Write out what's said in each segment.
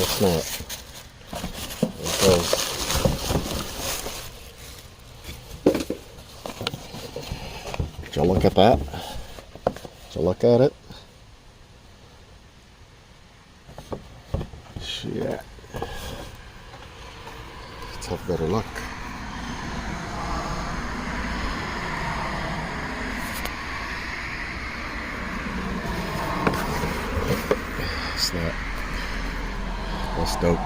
snap. There it goes. Did y'all look at that? Did y'all look at it? Shit. Let's have better luck. Snap. That's dope.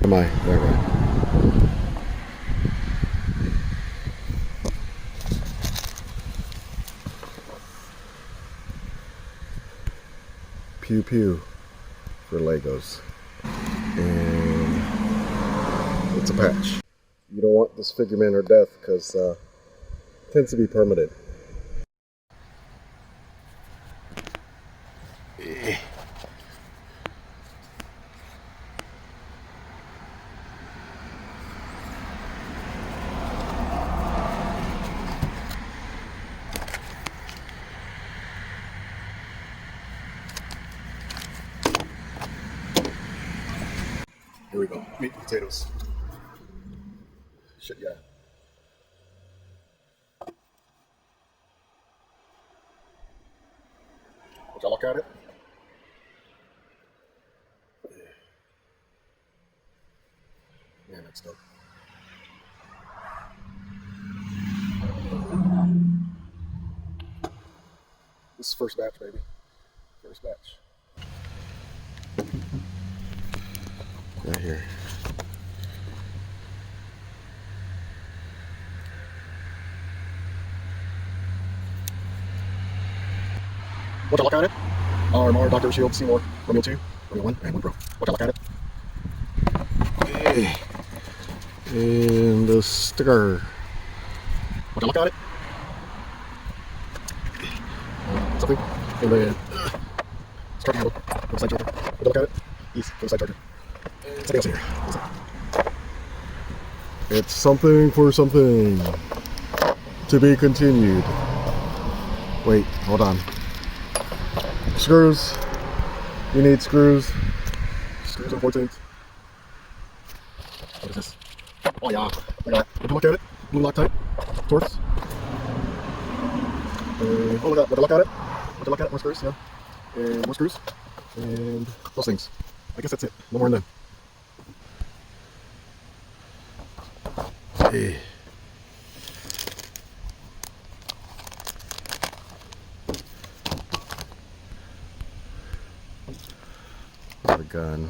Am I? There we go. Pew pew for Legos. And it's a patch. You don't want disfigurement or death because it tends to be permanent. Here we go. Meat and potatoes. Shit, yeah. Would y'all look at it? Man, that's dope. This is first batch, baby. First batch. Right here. Would y'all look at it? RMR, Dr. Shield, Seymour, Romeo 2, Romeo 1, and 1 Pro. Would y'all look at it? Hey. And the sticker. Would y'all look at it? Something. And then charging handle. For the side charger. Would y'all look at it? Yes, for the side charger. Something else in here. What's it? It's something for something. To be continued. Wait, hold on. Screws. You need screws. Screws on 14th. What is this? Oh yeah. Look at that. Would you look at it? Blue Loctite. Torx. And, oh look at that. Would you look at it? Would you look at it? More screws, yeah. And more screws. And those things. I guess that's it. No more than that. Hey. The gun.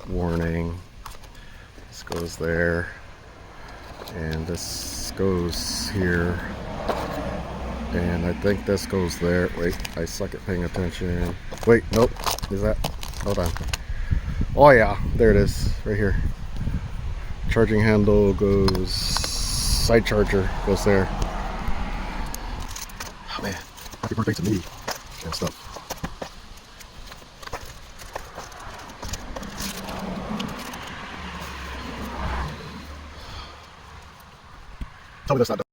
Warning. This goes there. And this goes here. And I think this goes there. Wait, I suck at paying attention. Wait, nope. Is that? Hold on. Oh yeah, there it is. Right here. Charging handle goes, side charger goes there. Oh man, happy birthday to me and stuff. Tell me that's not done.